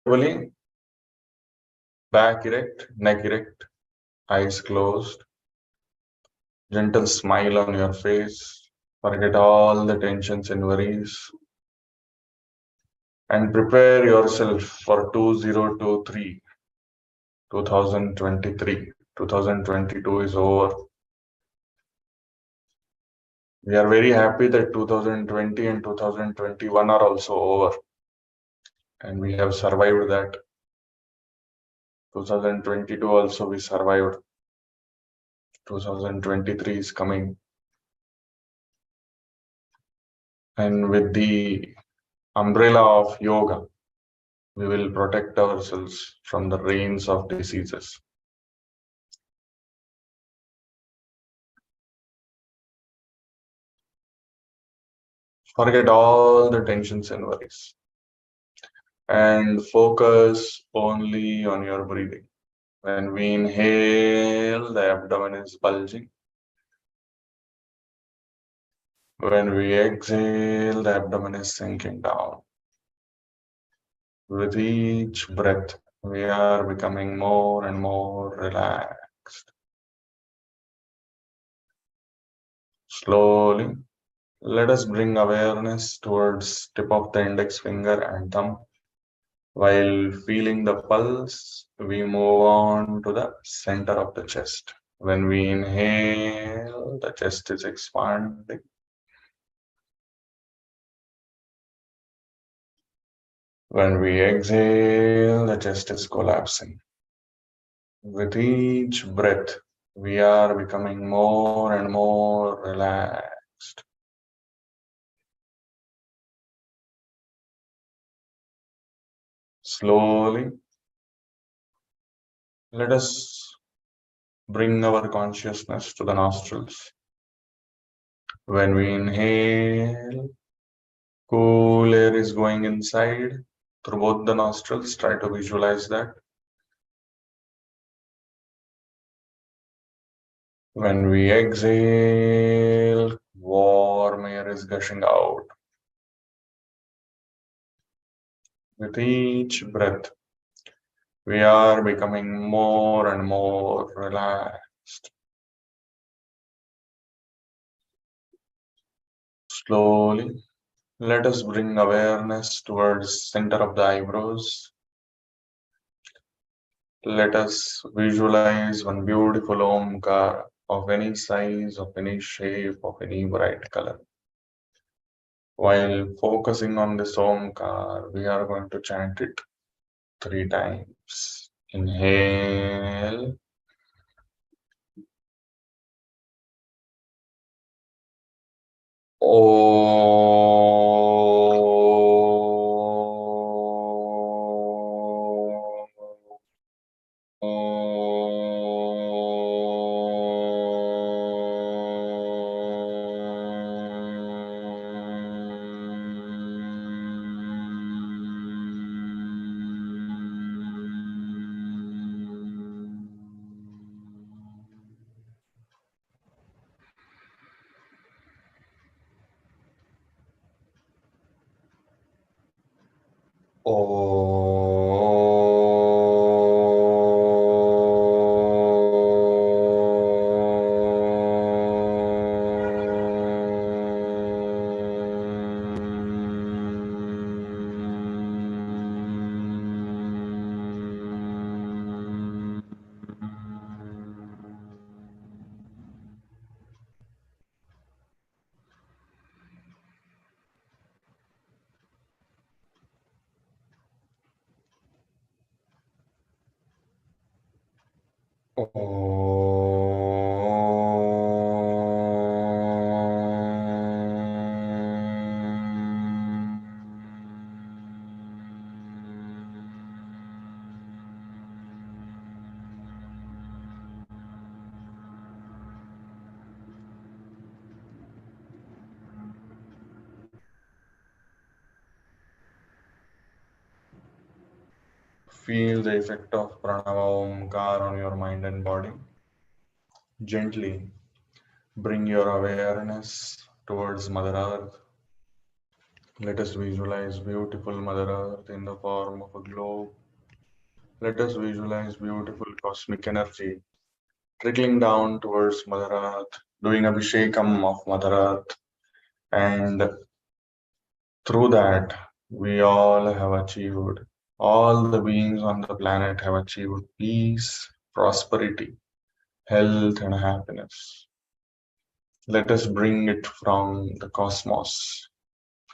comfortably, back erect, neck erect, eyes closed, gentle smile on your face. Forget all the tensions and worries and prepare yourself for 2023, 2023. 2022 is over. We are very happy that 2020 and 2021 are also over and we have survived that. 2022 also we survived. 2023 is coming. And with the umbrella of yoga, we will protect ourselves from the rains of diseases. Forget all the tensions and worries and focus only on your breathing. When we inhale, the abdomen is bulging. When we exhale, the abdomen is sinking down. With each breath, we are becoming more and more relaxed. Slowly, let us bring awareness towards tip of the index finger and thumb. While feeling the pulse, we move on to the center of the chest. When we inhale, the chest is expanding. When we exhale, the chest is collapsing. With each breath, we are becoming more and more relaxed. Slowly, let us bring our consciousness to the nostrils. When we inhale, cool air is going inside through both the nostrils. Try to visualize that. When we exhale, warm air is gushing out. With each breath, we are becoming more and more relaxed. Slowly, let us bring awareness towards center of the eyebrows. Let us visualize one beautiful Omkar of any size, of any shape, of any bright color. While focusing on this Omkar, we are going to chant it 3 times. Inhale. Feel the effect of Pranava Omkar on your mind and body. Gently bring your awareness towards Mother Earth. Let us visualize beautiful Mother Earth in the form of a globe. Let us visualize beautiful cosmic energy trickling down towards Mother Earth, doing Abhishekam of Mother Earth, and through that, we all have achieved, all the beings on the planet have achieved peace, prosperity, health, and happiness. Let us bring it from the cosmos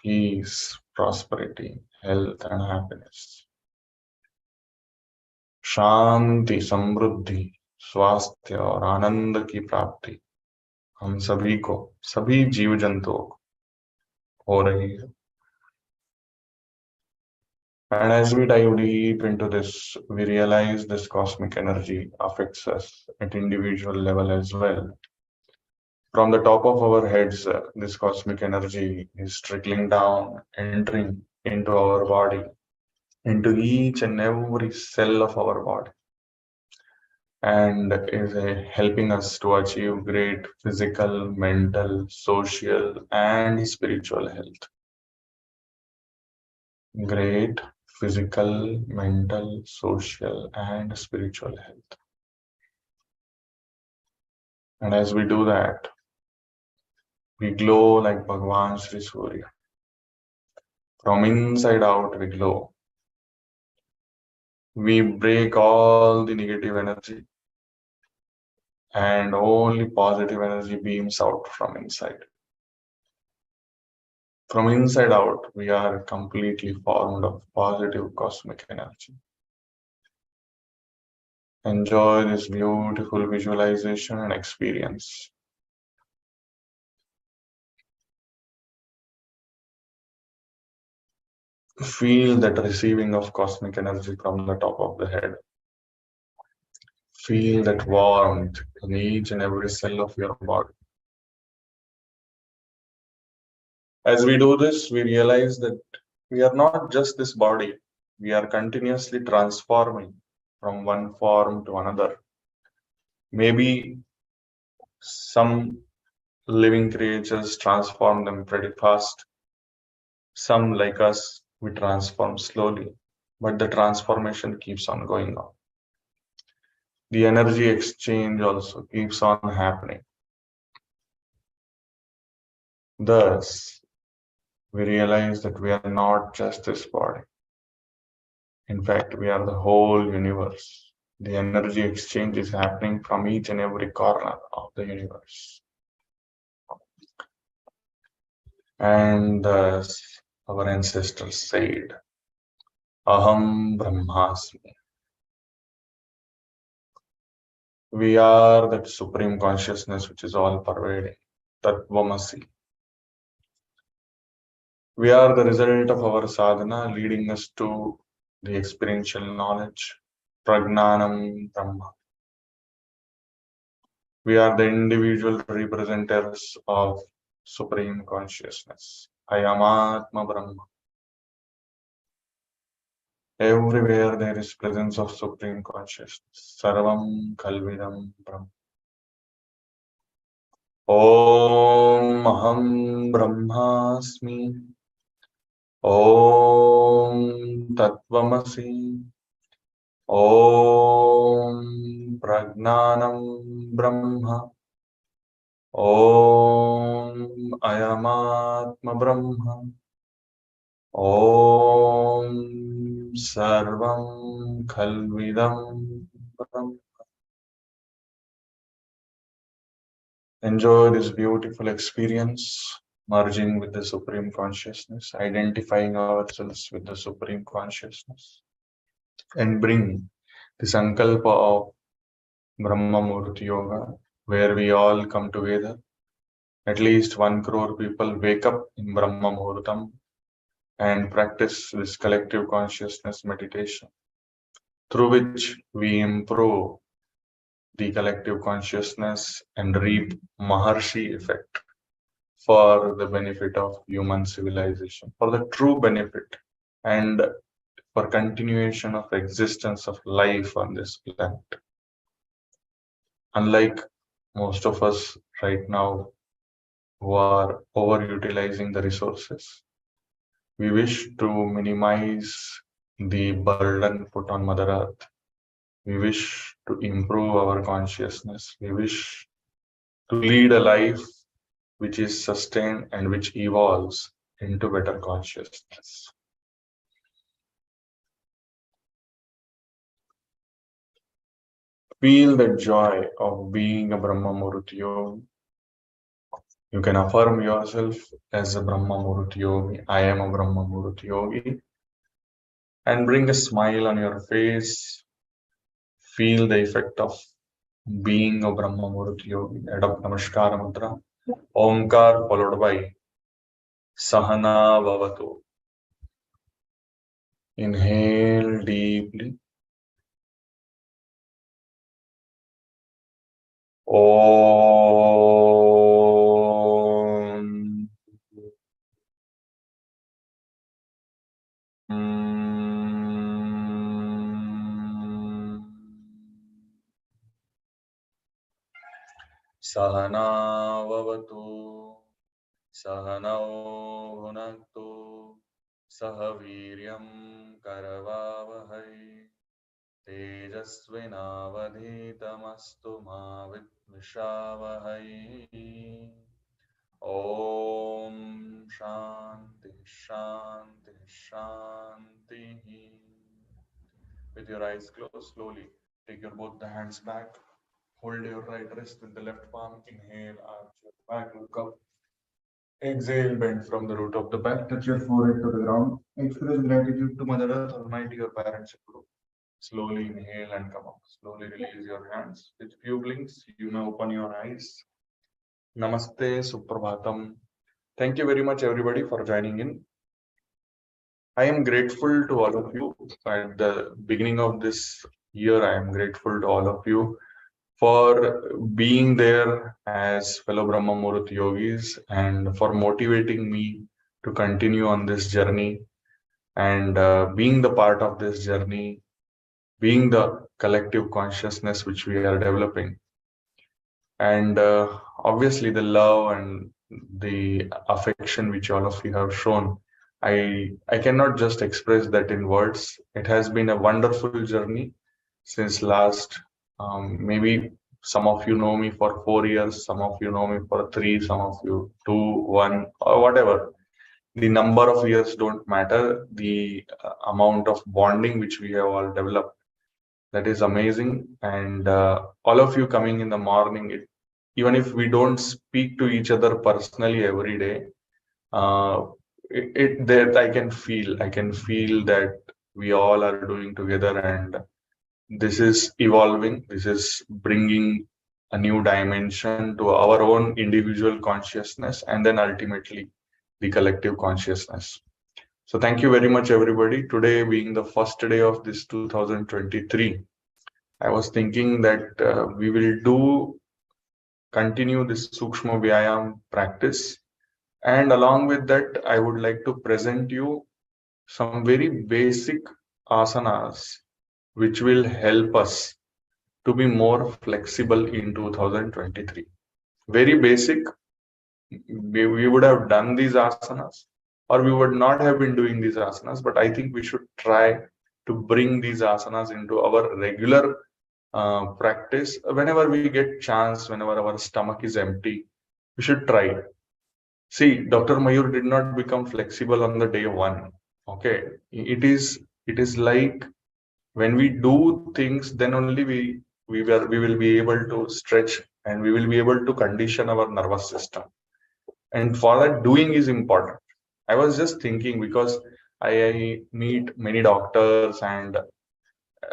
peace, prosperity, health, and happiness. शांति समृद्धि स्वास्थ्य और आनंद की प्राप्ति हम सभी को सभी जीव जंतुओं को हो रही है. And as we dive deep into this, we realize this cosmic energy affects us at individual level as well. From the top of our heads, this cosmic energy is trickling down, entering into our body, into each and every cell of our body, and is helping us to achieve great physical, mental, social, and spiritual health. Great physical, mental, social, and spiritual health. And as we do that, we glow like Bhagwan Sri Surya. From inside out, we glow. We break all the negative energy, and only positive energy beams out from inside. From inside out, we are completely formed of positive cosmic energy. Enjoy this beautiful visualization and experience. Feel that receiving of cosmic energy from the top of the head. Feel that warmth in each and every cell of your body. As we do this, we realize that we are not just this body, we are continuously transforming from one form to another. Maybe some living creatures transform them pretty fast. Some, like us, we transform slowly, but the transformation keeps on going on. The energy exchange also keeps on happening. Thus, we realize that we are not just this body. In fact, we are the whole universe. The energy exchange is happening from each and every corner of the universe. And thus, our ancestors said, Aham Brahmasmi. We are that supreme consciousness which is all pervading, Tatvamasi. We are the result of our sadhana leading us to the experiential knowledge, Pragnanam Brahma. We are the individual representatives of Supreme Consciousness, Ayamatma Brahma. Everywhere there is presence of Supreme Consciousness, Sarvam Kalvidam Brahma. Om Aham Brahmasmi. Om Tattvamasi. Om Pragnanam Brahma. Om Ayamatma Brahma. Om Sarvam Khalvidam Brahma. Enjoy this beautiful experience, merging with the Supreme Consciousness, identifying ourselves with the Supreme Consciousness, and bring the Sankalpa of Brahma Murti Yoga, where we all come together. At least 1 crore people wake up in Brahma Muhurtam and practice this collective consciousness meditation, through which we improve the collective consciousness and reap Maharshi effect for the benefit of human civilization, for the true benefit and for continuation of existence of life on this planet. Unlike most of us right now who are overutilizing the resources, We wish to minimize the burden put on Mother Earth. We wish to improve our consciousness. We wish to lead a life which is sustained and which evolves into better consciousness. Feel the joy of being a Brahma Muhurta Yogi. You can affirm yourself as a Brahma Muhurta Yogi. I am a Brahma Muhurta Yogi. And bring a smile on your face. Feel the effect of being a Brahma Muhurta Yogi. Adopt Namaskara Mantra. Omkar followed by Sahana Vavatu. Inhale deeply. Om. Sahana Vavatu. Sahanau Bhunaktu. Sahaviryam Karavavahai. Tejasvinavadhitamastu ma vidvishavahai. Om Shanti Shanti Shanti. With your eyes closed, slowly take your both the hands back. Hold your right wrist with the left palm. Inhale, arch your back, look up. Exhale, bend from the root of the back. Touch your forehead to the ground. Express gratitude to Mother Earth, Almighty, your parents, and Guru. Slowly inhale and come up. Slowly release your hands. With few blinks, you may open your eyes. Namaste, Suprabhatam. Thank you very much, everybody, for joining in. I am grateful to all of you. At the beginning of this year, I am grateful to all of you for being there as fellow Brahma Muhurta yogis and for motivating me to continue on this journey and being the part of this journey, being the collective consciousness which we are developing. And obviously, the love and the affection which all of you have shown, I cannot just express that in words. It has been a wonderful journey since last maybe some of you know me for 4 years, some of you know me for three, some of you 2, 1, or whatever. The number of years don't matter. The amount of bonding which we have all developed, that is amazing. And all of you coming in the morning, even if we don't speak to each other personally every day, that I can feel that we all are doing together, and this is evolving. This is bringing a new dimension to our own individual consciousness, and then ultimately the collective consciousness. So thank you very much, everybody. Today being the first day of this 2023, I was thinking that we will continue this Sukshma Vyayam practice. And along with that, I would like to present you some very basic asanas which will help us to be more flexible in 2023. Very basic. We would have done these asanas, or we would not have been doing these asanas, but I think we should try to bring these asanas into our regular practice whenever we get chance, whenever our stomach is empty. We should try. See, Dr. Mayur did not become flexible on the day one. Okay, it is like when we do things, then only we will be able to stretch and we will be able to condition our nervous system. And for that, doing is important. I was just thinking because I meet many doctors and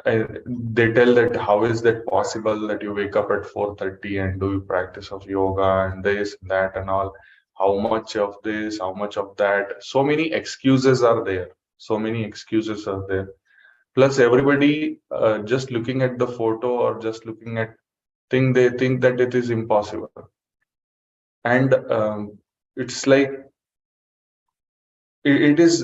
they tell that how is that possible that you wake up at 4:30 and do practice of yoga and this and that and all. How much of this, how much of that? So many excuses are there. So many excuses are there. Plus, everybody just looking at the photo or just looking at thing, they think that it is impossible. And it's like it is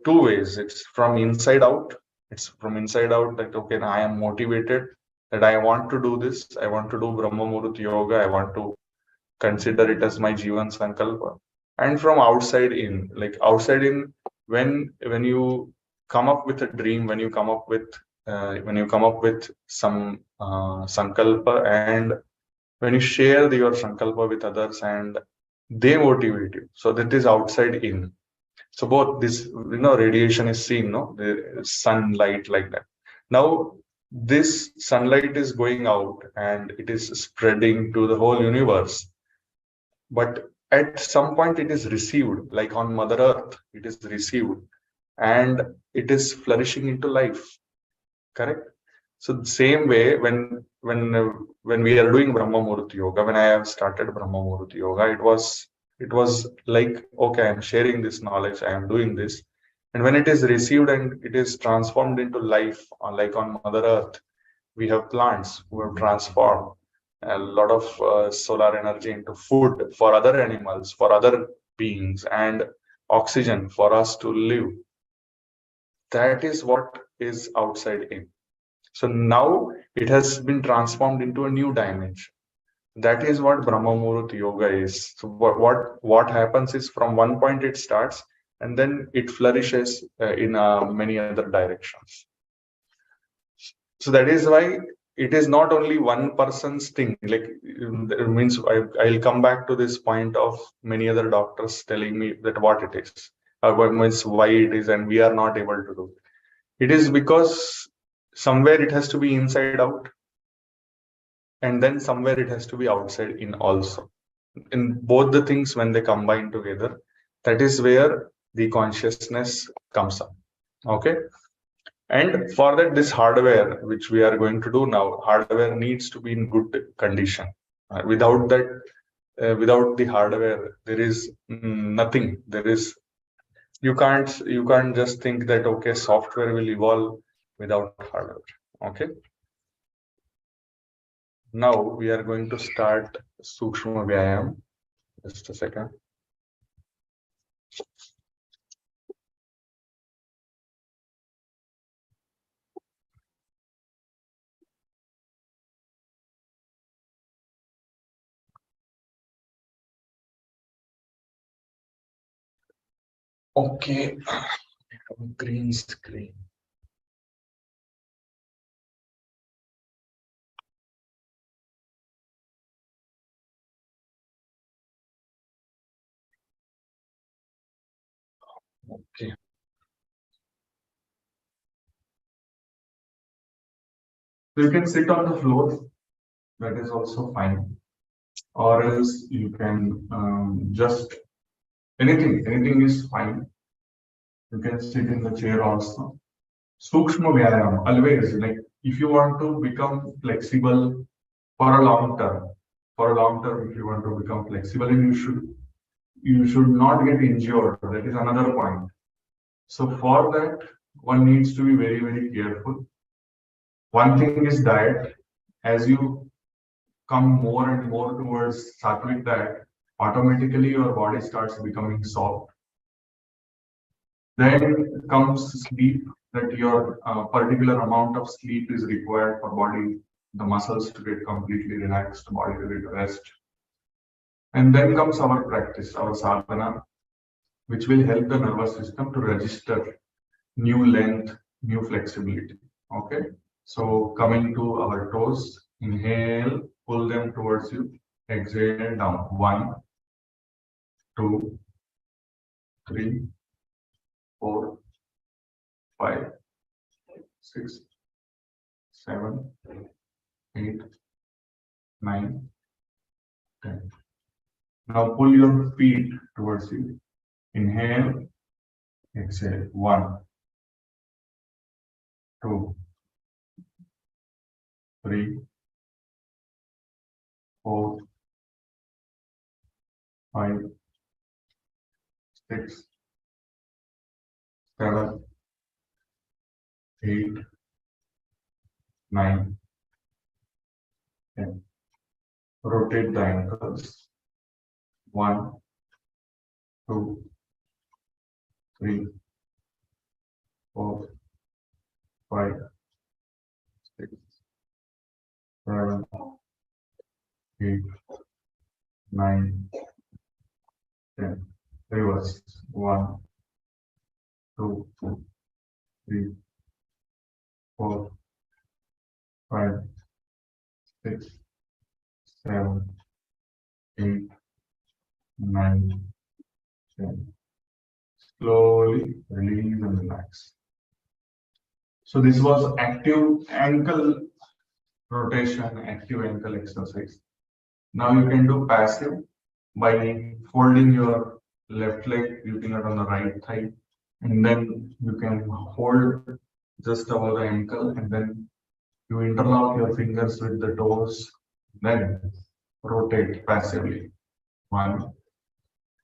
two ways. It's from inside out. It's from inside out that okay, I am motivated that I want to do this. I want to do Brahma Muhurta yoga. I want to consider it as my Jivan Sankalpa. And from outside in, like outside in, when you come up with a dream, when you come up with some sankalpa, and when you share your sankalpa with others and they motivate you, so that is outside in. So both this, radiation is seen, no, the sunlight like that. Now this sunlight is going out and it is spreading to the whole universe, but at some point it is received, like on Mother Earth, it is received and it is flourishing into life. Correct. So the same way, when we are doing Brahma Muhurta Yoga, when I have started Brahma Muhurta Yoga, it was like, okay, I am sharing this knowledge, I am doing this, and when it is received and it is transformed into life, like on Mother Earth, we have plants who have transformed a lot of solar energy into food for other animals, for other beings, and oxygen for us to live. That is what is outside in. So now it has been transformed into a new dimension. That is what Brahma Muhurta Yoga is. So what happens is, from one point it starts and then it flourishes in many other directions. So that is why it is not only one person's thing. Like, it means I'll come back to this point of many other doctors telling me that what it is, what means why it is, and we are not able to do it. It is because somewhere it has to be inside out, and then somewhere it has to be outside in also. In both the things, when they combine together, that is where the consciousness comes up. Okay. And for that, this hardware, which we are going to do now, hardware needs to be in good condition. Without that, without the hardware, there is nothing. There is, you can't just think that, okay, software will evolve without hardware. Okay. Now we are going to start Sukshma Vyayam. Just a second. Okay, green screen. Okay. So you can sit on the floor, that is also fine. Or else you can just anything is fine. You can sit in the chair also. Sukshma Vyayam, always, like, if you want to become flexible for a long term, if you want to become flexible, and you should not get injured. That is another point. So for that, one needs to be very, very careful. One thing is diet. As you come more and more towards sattvic diet, automatically your body starts becoming soft. Then comes sleep, that your particular amount of sleep is required for body, the muscles to get completely relaxed, body to get rest. And then comes our practice, our sadhana, which will help the nervous system to register new length, new flexibility. Okay. So coming to our toes, inhale, pull them towards you, exhale down. 1, 2, 3, 4, 5, 6, 7, 8, 9, 10. Now pull your feet towards you. Inhale, exhale. 1, 2, 3, 4, 5, 6, 7, 8, 9, 10. Rotate the ankles. 1, 2, 3, 4, 5, 6, 7, 8, 9, 10. Reverse. 1, 2, 3, 4, 5, 6, 7, 8, 9, 10. Slowly release and relax. So this was active ankle rotation, active ankle exercise. Now you can do passive by folding your left leg, putting it on the right thigh, and then you can hold just above the ankle, and then you interlock your fingers with the toes, then rotate passively. 1,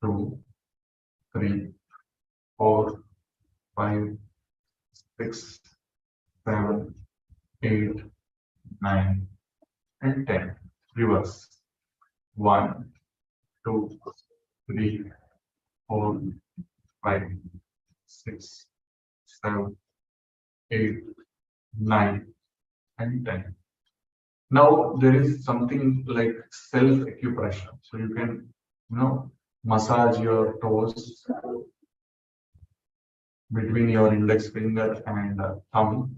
2, 3, 4, 5, 6, 7, 8, 9, and 10. Reverse. 1, 2, 3, 4, 5, 6, 7, 8, 9, and 10. Now there is something like self acupressure. So you can, massage your toes between your index finger and thumb.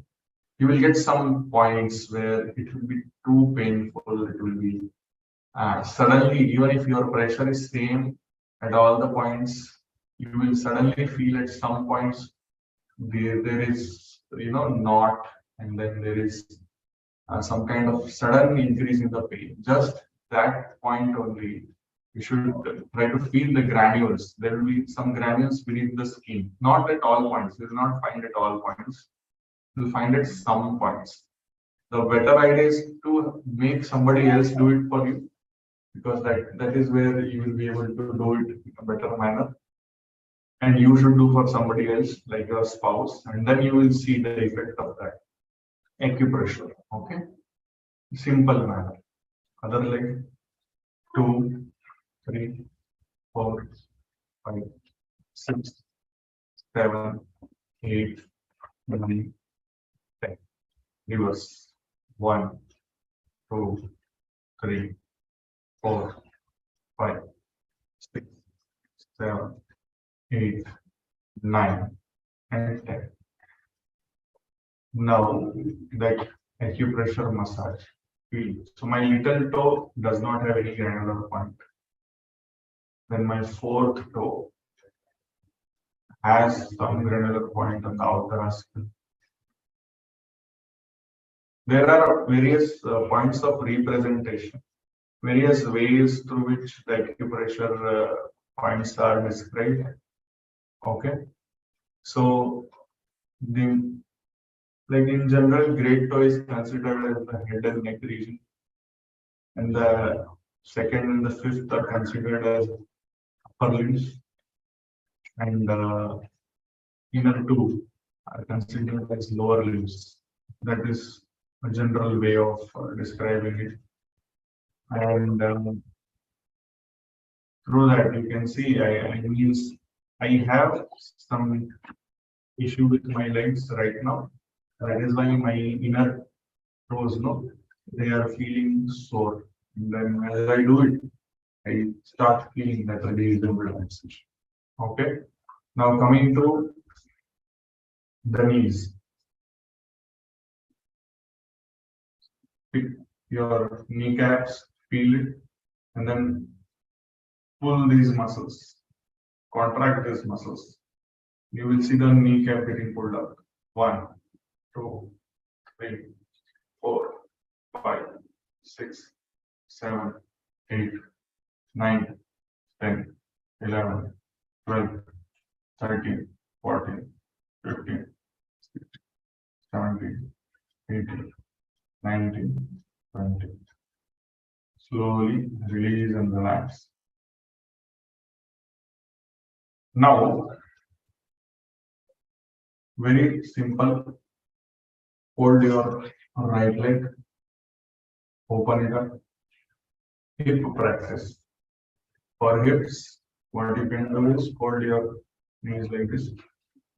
You will get some points where it will be too painful. It will be suddenly, even if your pressure is same at all the points, you will suddenly feel at some points there is knot, and then there is some kind of sudden increase in the pain. Just that point only, you should try to feel the granules. There will be some granules beneath the skin, not at all points. You will not find at all points. You will find at some points. The better idea is to make somebody else do it for you, because that is where you will be able to do it in a better manner. And you should do for somebody else, like your spouse, and then you will see the effect of that acupressure. Okay, simple manner. Other leg, 2, 3, 4, 5, 6, 7, 8, 9, 10. Reverse. 1, 2, 3, 4, 5, 6, 7, 8, 9, and 10. Now that acupressure massage. Feel. So my little toe does not have any granular point. Then my fourth toe has some granular point on the outer aspect. There are various points of representation, various ways through which the acupressure points are described. Okay, so in general, great toe is considered as the head and neck region, and the second and the fifth are considered as upper limbs, and inner two are considered as lower limbs. That is a general way of describing it. And through that, you can see I have some issue with my legs right now. That is why my inner toes, they are feeling sore. And then as I do it, I start feeling that release and relaxation. Okay. Now coming to the knees. Pick your kneecaps, feel it, and then pull these muscles, contract these muscles. You will see the kneecap getting pulled up. 1, 2, 3, 4, 5, 6, 7, 8, 9, 10, 11, 12, 13, 14, 15, 16, 17, 18, 19, 20. Slowly release and relax. Now, very simple. Hold your right leg, open it up. Hip practice. For hips, what you can do is hold your knees like this.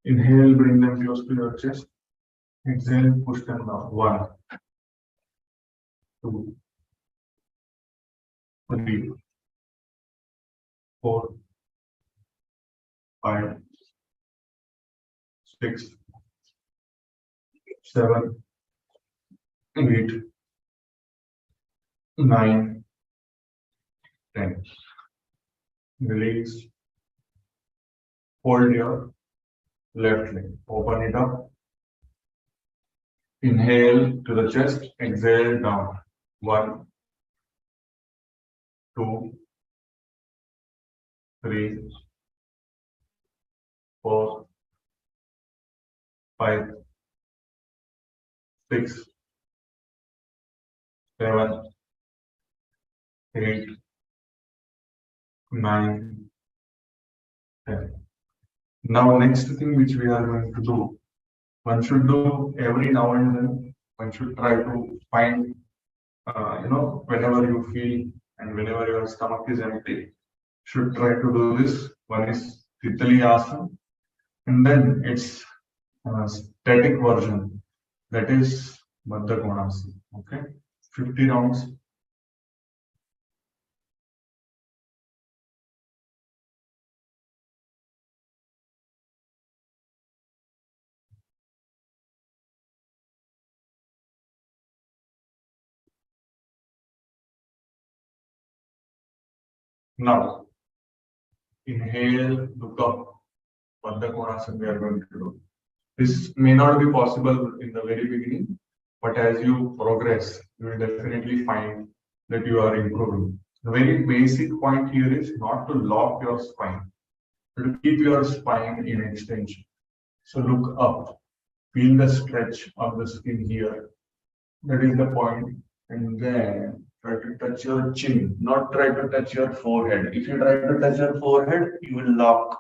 Inhale, bring them close to your chest. Exhale, push them down. 1, 2, 3, 4, 5, 6, 7, 8, 9, 10. Release. Hold your left leg. Open it up. Inhale to the chest. Exhale down. 1, 2, 3, 4, 5, 6, 7, 8, 9, 10. Now, next thing which we are going to do, one should do every now and then. One should try to find, whenever you feel and whenever your stomach is empty, should try to do this. One is Titali Asana, and then its static version, that is Baddha Konasana. Okay, 50 rounds. Now, inhale, look up. Baddha Konasana we are going to do. This may not be possible in the very beginning, but as you progress, you will definitely find that you are improving. The very basic point here is not to lock your spine, but to keep your spine in extension. So look up, feel the stretch of the skin here. That is the point. And then try to touch your chin, not try to touch your forehead. If you try to touch your forehead, you will lock.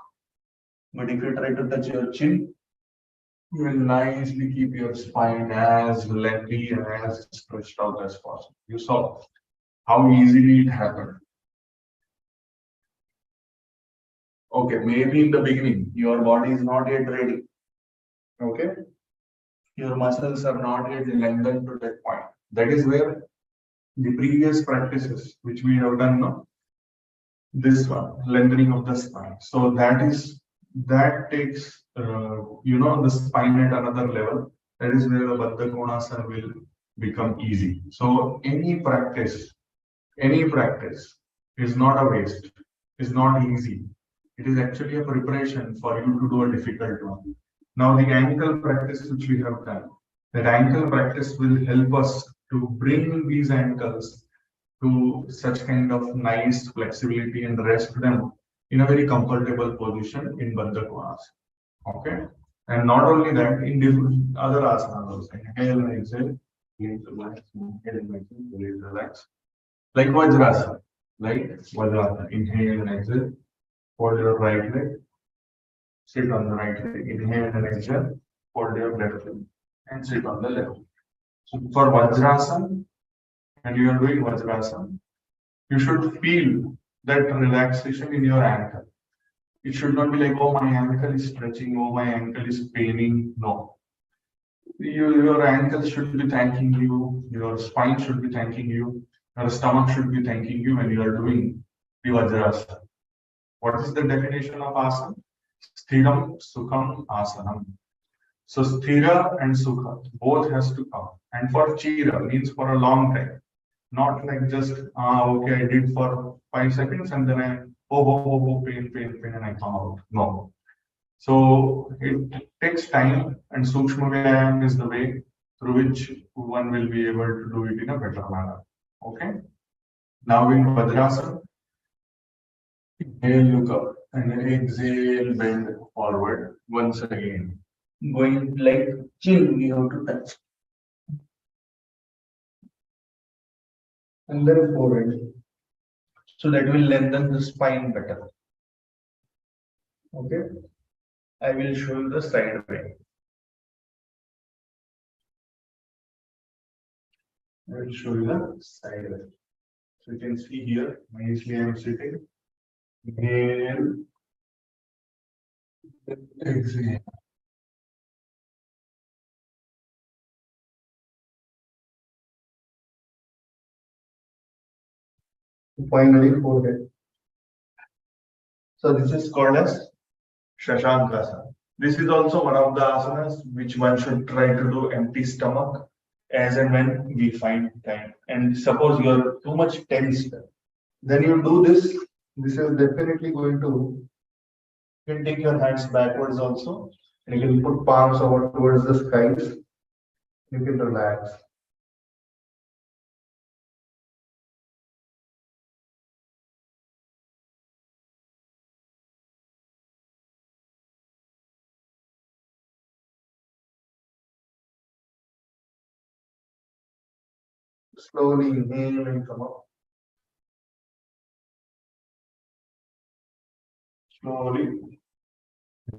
But if you try to touch your chin, you will nicely keep your spine as lengthy and as stretched out as possible. You saw how easily it happened. Okay, maybe in the beginning, your body is not yet ready. Okay, your muscles are not yet lengthened to that point. That is where the previous practices which we have done now, this one, lengthening of the spine. So that takes the spine at another level. That is where the Baddha Konasana will become easy. So any practice is not a waste, is not easy. It is actually a preparation for you to do a difficult one. Now the ankle practice which we have done, that ankle practice will help us to bring these ankles to such kind of nice flexibility and rest them in a very comfortable position in Baddha Konasana. Okay, and not only that, in different other asanas also. Inhale and exhale, release, relax, inhale and exhale, release, relax. Like Vajrasana, inhale and exhale, hold your right leg, sit on the right leg, inhale and exhale, hold your left leg, and sit on the left. So for Vajrasana, when you are doing Vajrasana, you should feel that relaxation in your ankle. It should not be like, oh, my ankle is stretching, oh, my ankle is paining. No. Your ankle should be thanking you, your spine should be thanking you, your stomach should be thanking you when you are doing the Vajrasana. What is the definition of asana? Sthiram Sukham Asanam. So Sthira and Sukha both has to come. And for Chira means for a long time. Not like just, okay, I did for 5 seconds and then I, pain, and I come out. No. So it takes time, and Sukshma Vyayam is the way through which one will be able to do it in a better manner. Okay. Now in Vajrasana, inhale, look up, and exhale, bend forward once again. Going like chin, we have to touch. And then forward. So that will lengthen the spine better. Okay. I will show you the side way. I will show you the side way. So you can see here, nicely I am sitting. Inhale. Exhale. Finally, forehead. So this is called as Shashankasana. This is also one of the asanas which one should try to do empty stomach as and when we find time. And suppose you are too much tensed, then you do this. This is definitely going to. You can take your hands backwards also, and you can put palms over towards the skies. You can relax. Slowly inhale and come up. Slowly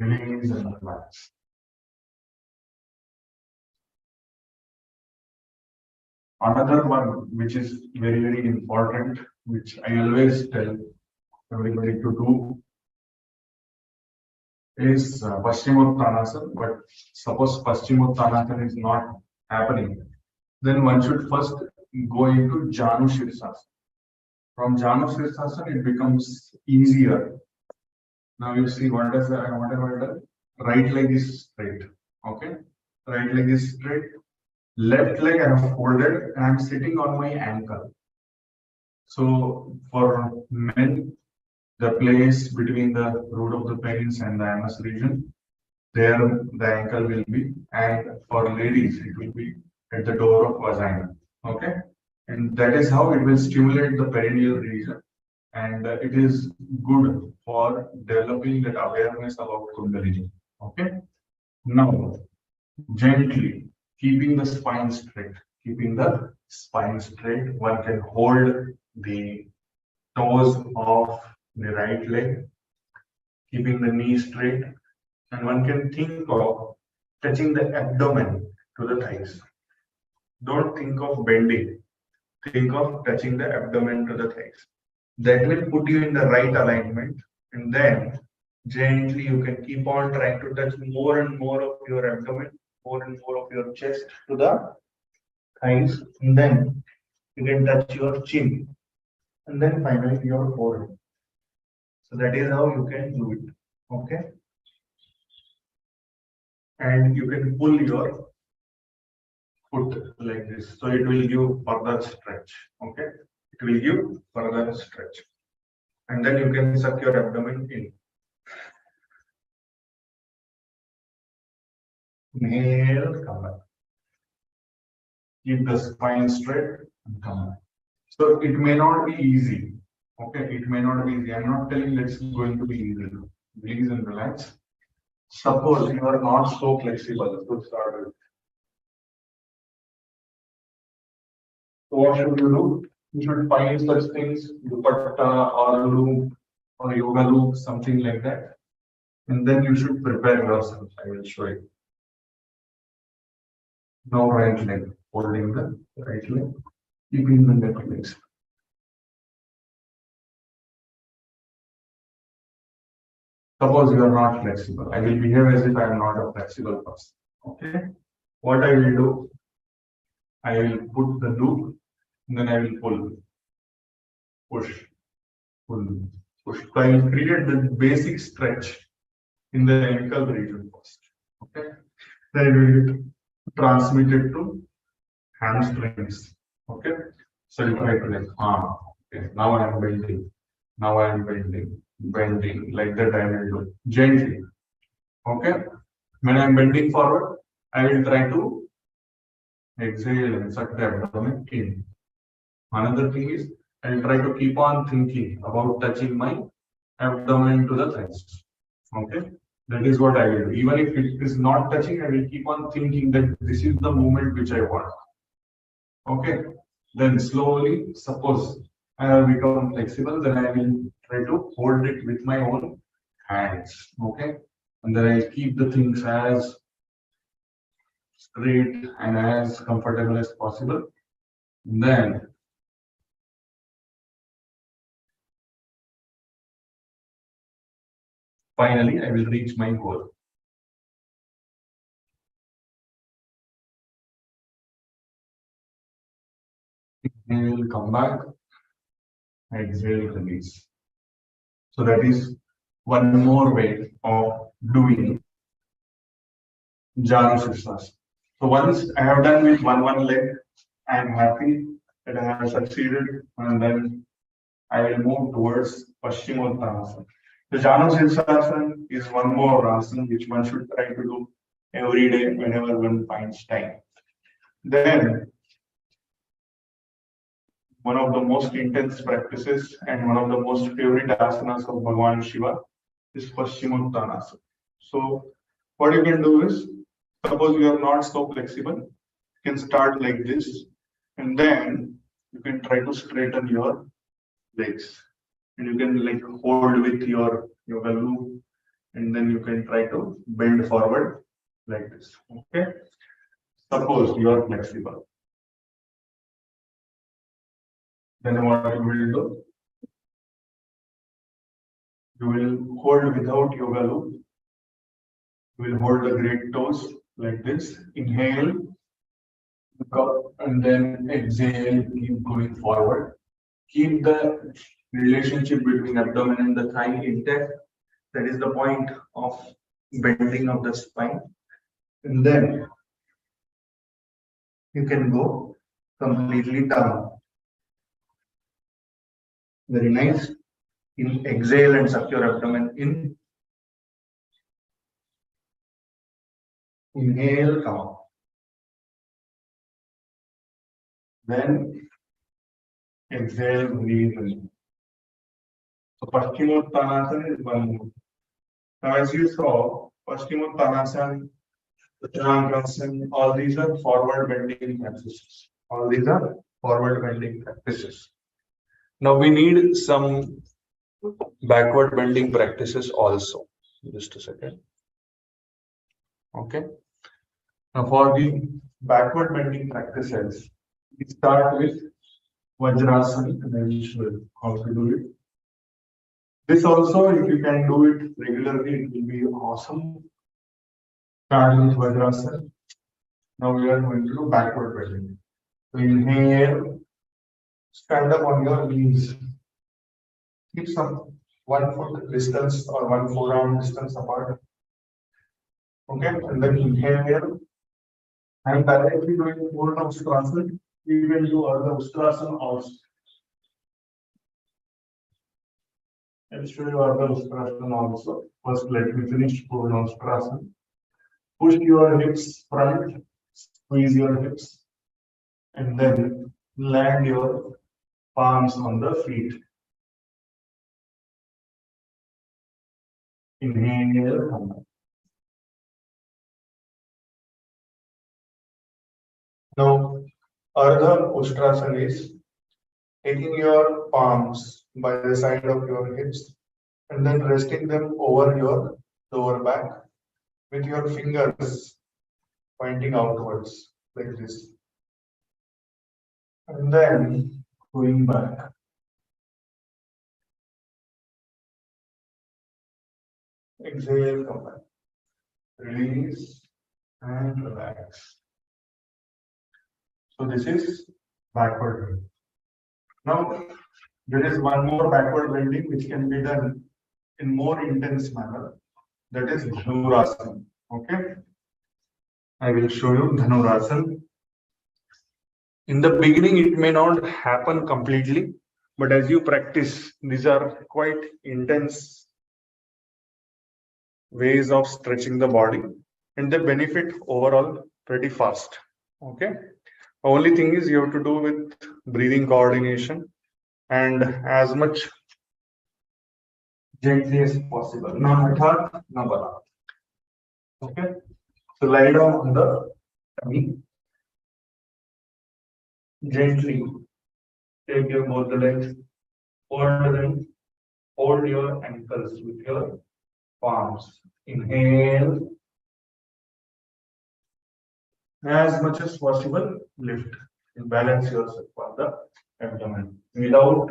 release and relax. Another one which is very, very important, which I always tell everybody to do, is Paschimottanasana. But suppose Paschimottanasana is not happening, then one should first go into Janu Shirsasana. From Janu Shirsasana, it becomes easier. Now you see what have I done? Right leg is straight. Okay, right leg is straight. Left leg I have folded and I'm sitting on my ankle. So for men, the place between the root of the penis and the anus region, there the ankle will be, and for ladies it will be at the door of vagina. Okay, and that is how it will stimulate the perineal region, and it is good for developing that awareness about Kundalini. Okay, now gently keeping the spine straight, one can hold the toes of the right leg, keeping the knee straight, and one can think of touching the abdomen to the thighs. Don't think of bending, think of touching the abdomen to the thighs. That will put you in the right alignment, and then gently you can keep on trying to touch more and more of your abdomen, more and more of your chest to the thighs, and then you can touch your chin, and then finally your forehead. So that is how you can do it. Okay, and you can pull your foot like this, so it will give further stretch. Okay, it will give further stretch, and then you can suck your abdomen in. Inhale, come back. Keep the spine straight and come back. So it may not be easy. Okay, it may not be easy. I'm not telling it's going to be easy. Please and relax. Suppose you are not so flexible to start with. So what should you do? You should find such things, dupatta or loop or yoga loop, something like that. And then you should prepare yourself. I will show you. Now right leg, holding the right leg, keeping the left leg. Suppose you are not flexible. I will behave as if I am not a flexible person. Okay. What I will do, I will put the loop, and then I will pull, push, pull, push. So I will create the basic stretch in the ankle region first. Okay. Then it will get transmitted to hamstrings. Okay. So you try to like, okay. Now I am bending. Now I am bending like that. I will do gently. Okay. When I am bending forward, I will try to exhale and suck the abdomen in. Another thing is, I will try to keep on thinking about touching my abdomen to the thighs. Okay, that is what I will do. Even if it is not touching, I will keep on thinking that this is the movement which I want. Okay, then slowly, suppose I have become flexible, then I will try to hold it with my own hands. Okay, and then I will keep the things as straight and as comfortable as possible. And then finally, I will reach my goal. Inhale, come back. Exhale, release. So that is one more way of doing Janu Sirsasana. So once I have done with one leg, I am happy that I have succeeded, and then I will move towards Paschimottanasana. The Janu Sirsasana is one more asana which one should try to do every day whenever one finds time. Then one of the most intense practices and one of the most favorite asanas of Bhagavan Shiva is Paschimottanasana. So what you can do is, suppose you are not so flexible, you can start like this, and then you can try to straighten your legs. And you can like hold with your yoga loop, and then you can try to bend forward like this. Okay. Suppose you are flexible. Then what you will do? You will hold without yoga loop. You will hold the great toes like this. Inhale, look up, and then exhale, keep going forward. Keep the relationship between abdomen and the thigh intact. That is the point of bending of the spine. And then you can go completely down. Very nice. In exhale and suck your abdomen in. Inhale, come up. Then exhale, breathe in. So Paschimottanasana is one more. Now, as you saw, Paschimottanasana, Bhujangasana, all these are forward bending practices. All these are forward bending practices. Now we need some backward bending practices also. Just a second. Okay. Now for the backward bending practices, we start with Vajrasana, and I will show you how to do it. This also, if you can do it regularly, it will be awesome. Start with Vajrasana. Now we are going to do backward bending. So inhale, stand up on your knees. Keep some 1 foot distance or 1 forearm distance apart. Okay, and then inhale. I'm directly doing Purna Ustrasana. We will do other Ustrasana also. I'll show you other Ustrasana also. First, let me finish Purna Ustrasana. Push your hips front, squeeze your hips, and then land your palms on the feet. Inhale, come back. Now, Ardha Ustrasana is taking your palms by the side of your hips and then resting them over your lower back with your fingers pointing outwards like this. And then going back. Exhale, come back. Release and relax. So this is backward bending. Now, there is one more backward bending which can be done in more intense manner. That is Dhanurasana. Okay. I will show you Dhanurasana. In the beginning, it may not happen completely, but as you practice, these are quite intense ways of stretching the body, and they benefit overall pretty fast. Okay. Only thing is you have to do with breathing coordination and as much gently as possible. Na hathat, na balat. Okay. So lie down on the tummy. Gently take your both the legs, hold them, hold your ankles with your palms. Inhale. As much as possible, lift and balance yourself on the abdomen without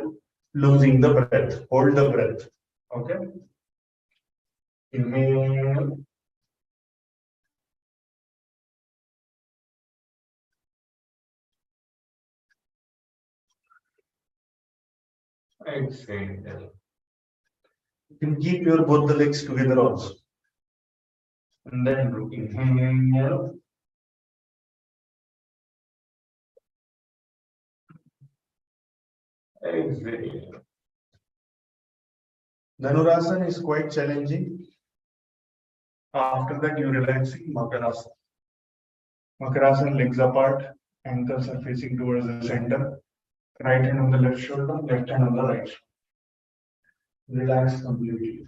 losing the breath. Hold the breath. Okay. Inhale. Exhale. You can keep your both the legs together also. and then do inhale. Exhale. Dhanurasana is quite challenging. After that, you relaxing Makarasana. Makarasana, legs apart, ankles are facing towards the center. Right hand on the left shoulder, left hand on the right shoulder. Relax completely.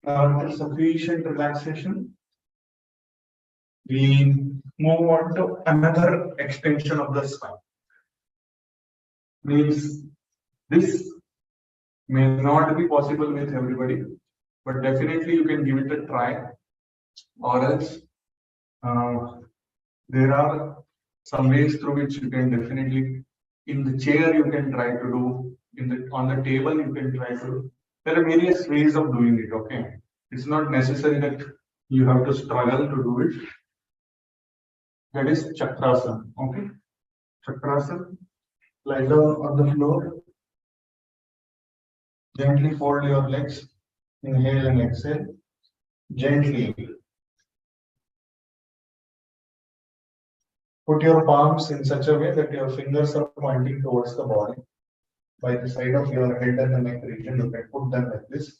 After sufficient relaxation, we move on to another extension of the spine. Means this may not be possible with everybody, but definitely you can give it a try, or else there are some ways through which you can definitely, in the chair you can try to do, on the table you can try to do. There are various ways of doing it, okay? It's not necessary that you have to struggle to do it. That is chakrasana, okay? Chakrasana, lie down on the floor, gently fold your legs, inhale and exhale, gently. Put your palms in such a way that your fingers are pointing towards the body. By the side of your head and the neck region, you can put them like this.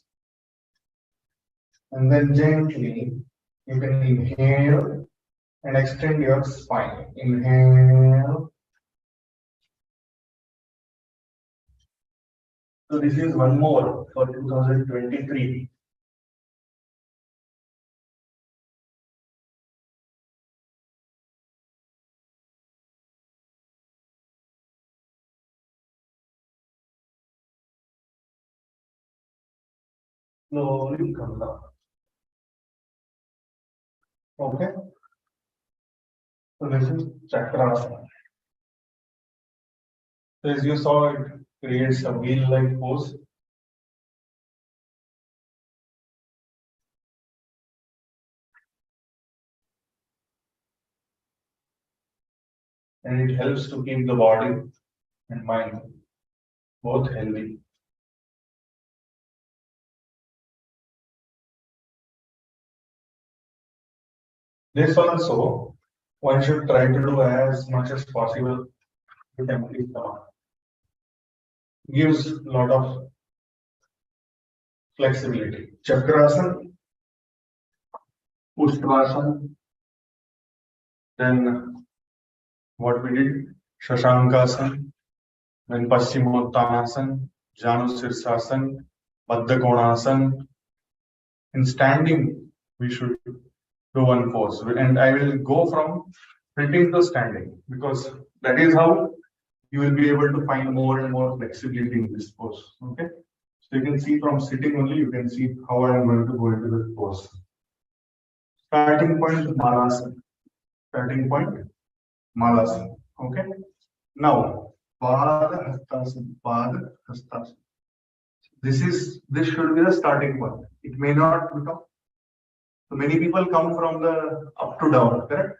And then gently, you can inhale and extend your spine. Inhale. So this is one more for 2023. Slowly come down. Okay. So this is chakrasana. So as you saw, it creates a wheel-like pose. And it helps to keep the body and mind both healthy. This also one should try to do as much as possible with empty stomach. Gives a lot of flexibility. Chakrasana, Ustrasana, then what we did, Shashankasana, then Paschimottanasana, Janusirsasana, Baddhakonasana. In standing, we should do one pose. And I will go from sitting to standing because that is how you will be able to find more and more flexibility in this pose. Okay. So you can see from sitting only, you can see how I am going to go into this pose. Starting point, Malasana. Starting point, Malasana. Okay. Now, Pada Hastasana. Pada Hastasana. This should be the starting point. It may not become. So many people come from the up to down, correct?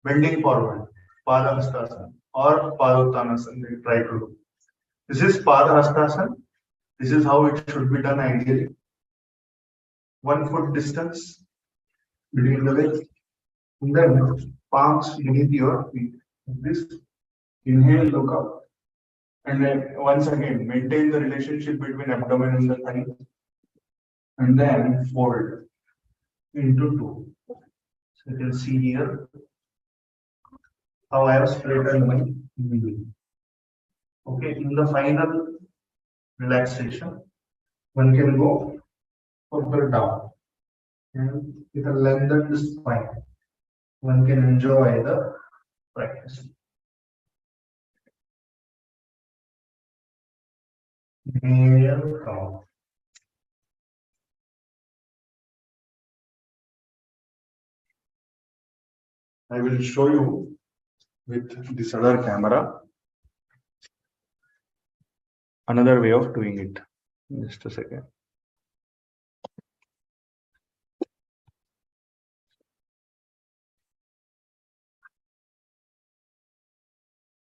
Bending forward, Pada Hastasana or Padottanasana, they try to do. This is Pada Hastasana. This is how it should be done ideally. 1 foot distance between the legs. And then palms beneath your feet. This, inhale, look up. And then once again, maintain the relationship between abdomen and the thigh. And then fold into 2. So you can see here how I have straightened my knee. Okay, in the final relaxation, one can go further down and with a lengthened spine, one can enjoy the practice. Inhale, come. I will show you with this other camera another way of doing it. Just a second.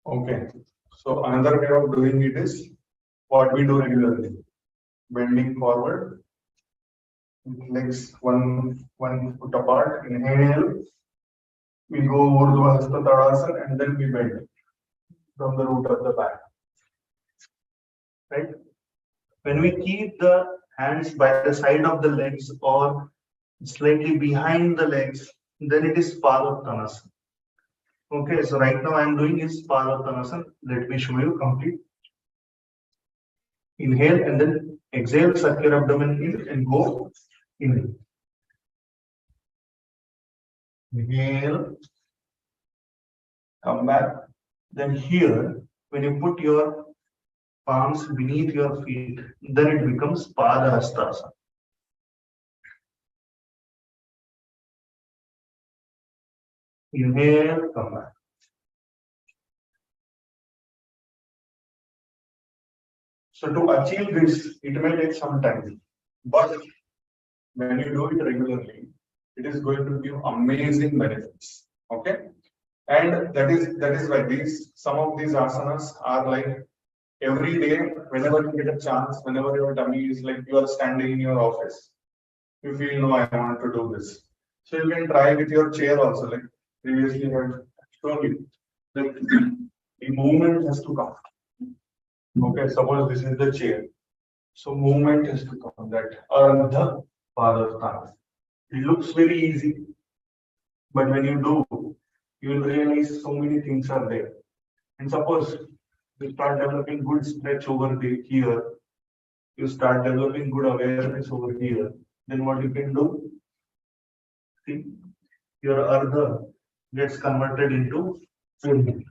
Okay, so another way of doing it is what we do regularly. Bending forward, legs one foot apart, inhale, we go Urdhva Hasta Tadasana and then we bend from the root of the back. Right? When we keep the hands by the side of the legs or slightly behind the legs, then it is Padottanasana. Okay, so right now I am doing is Padottanasana. Let me show you complete. Inhale and then exhale, suck your abdomen in and go in. Inhale, come back. Then here, when you put your palms beneath your feet, then it becomes Padahastasana. Inhale, come back. So to achieve this, it may take some time, but when you do it regularly, it is going to give amazing benefits. Okay, and that is why these some of these asanas are like every day, whenever you get a chance, whenever your tummy is like you are standing in your office, you feel no, I want to do this. So you can try with your chair also, like previously I had shown you. The movement has to come. Okay, suppose this is the chair. So movement has to come, that Ardha Padastana. It looks very easy, but when you do, you will realize so many things are there. And suppose you start developing good stretch over here, you start developing good awareness over here, then what you can do? See, your Ardha gets converted into Purna.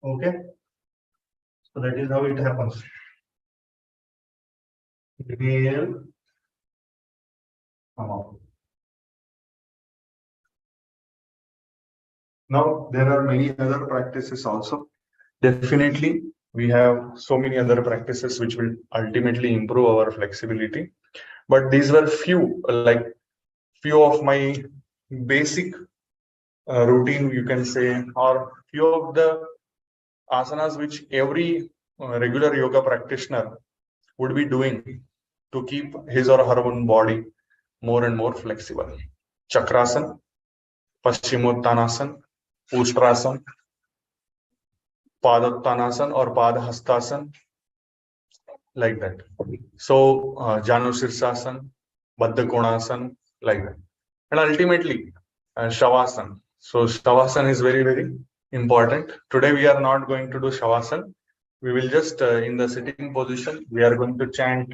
Okay, so that is how it happens. Inhale, come out. Now, there are many other practices also. Definitely, we have so many other practices which will ultimately improve our flexibility. But these were few of my basic routine, you can say, or few of the asanas which every regular yoga practitioner would be doing to keep his or her own body more and more flexible. Chakrasan, Paschimottanasana, Ustrasana, Padottanasana or Padahastasana, like that. So, Janu Sirsasana, Baddha Konasana, like that. And ultimately, Shavasana. So, Shavasana is very, very important. Today, we are not going to do Shavasana. We will just, in the sitting position, we are going to chant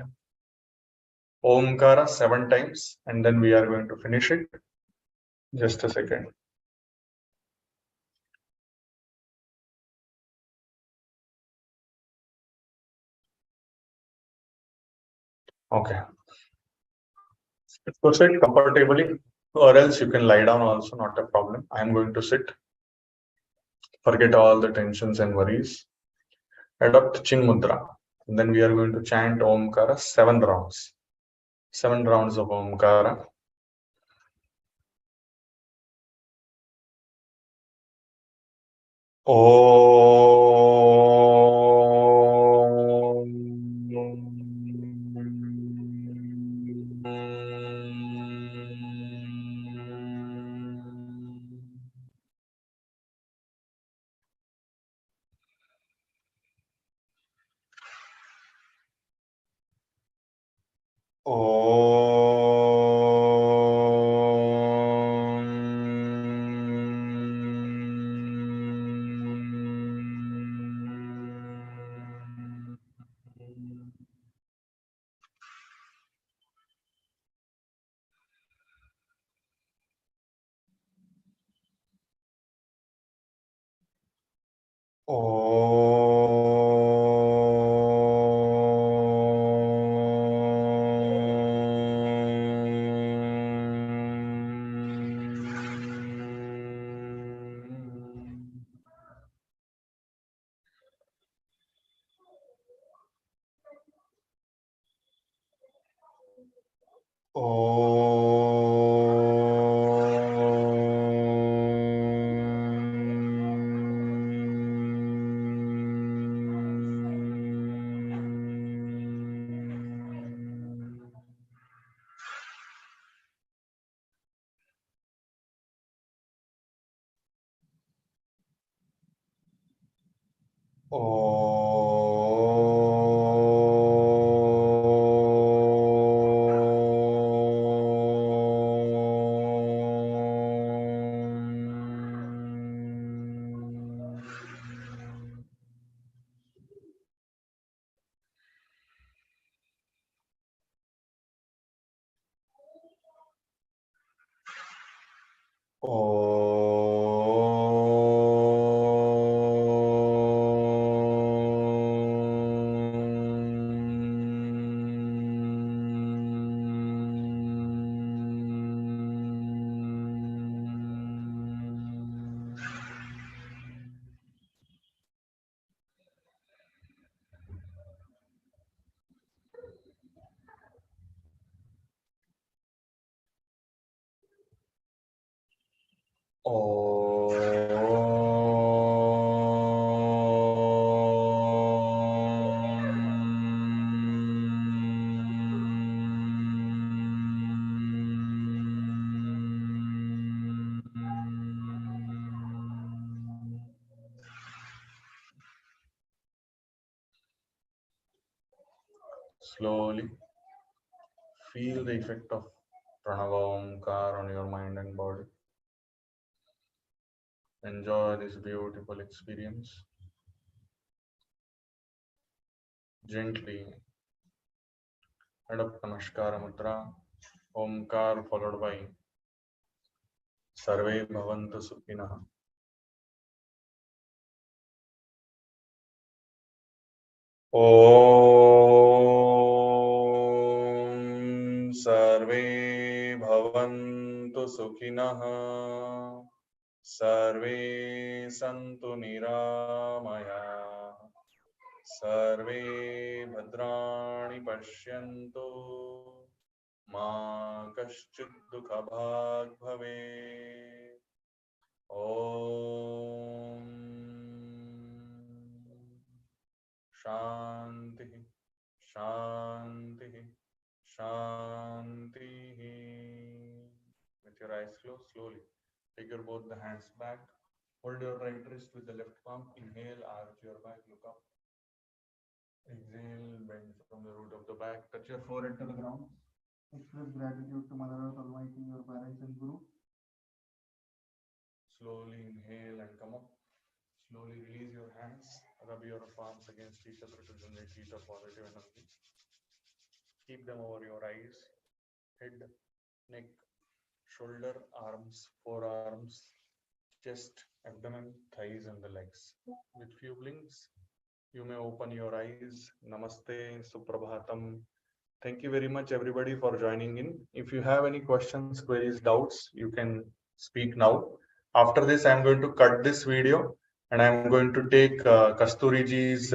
Omkara 7 times and then we are going to finish it. Just a second. Okay. So sit comfortably, or else you can lie down also, not a problem. I am going to sit. Forget all the tensions and worries. Adopt Chin Mudra. And then we are going to chant Omkara 7 rounds. 7 rounds of Omkara. Slowly feel the effect of Pranava Omkar on your mind and body. Enjoy this beautiful experience. Gently adopt Namaskara Mudra, Omkar followed by Sarve Bhavantu Sukhinah. Om Sarve Bhavantu Sukhinah. Sarve Santu Niramaya. Sarve Bhadrani Pashyantu. Ma Kaschid Dukha Bhag Bhave. Om Shanti, Shanti, Shanti. With your eyes closed, slowly take your both the hands back. Hold your right wrist with the left palm. Inhale, arch your back, look up. Exhale, bend from the root of the back. Touch your forehead to the ground. Express gratitude to Mother Earth Almighty, your parents and Guru. Slowly inhale and come up. Slowly release your hands. Rub your palms against each other to generate heat of positive energy. Keep them over your eyes, head, neck, shoulder, arms, forearms, chest, abdomen, thighs, and the legs. With few blinks, you may open your eyes. Namaste, Suprabhatam. Thank you very much, everybody, for joining in. If you have any questions, queries, doubts, you can speak now. After this, I'm going to cut this video and I'm going to take Kasturiji's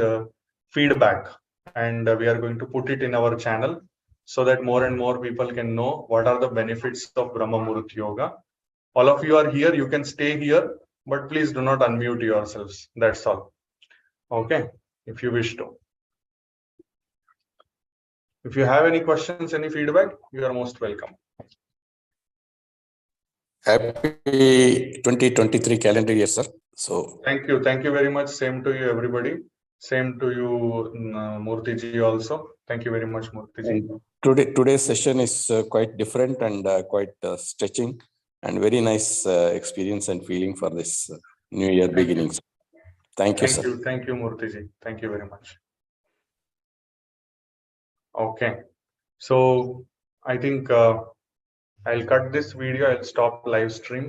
feedback and we are going to put it in our channel so that more and more people can know what are the benefits of Brahma Muhurt Yoga. All of you are here, you can stay here, but please do not unmute yourselves. That's all. Okay, if you wish to. If you have any questions, any feedback, you are most welcome. Happy 2023 calendar year, sir. So thank you very much. Same to you, everybody. Same to you, Murthy also. Thank you very much, Murthy. Today's session is quite different and quite stretching and very nice experience and feeling for this new year beginnings. Thank you, sir. Thank you, Murthy. Thank you very much. Okay, so I think I'll cut this video. I'll stop live stream.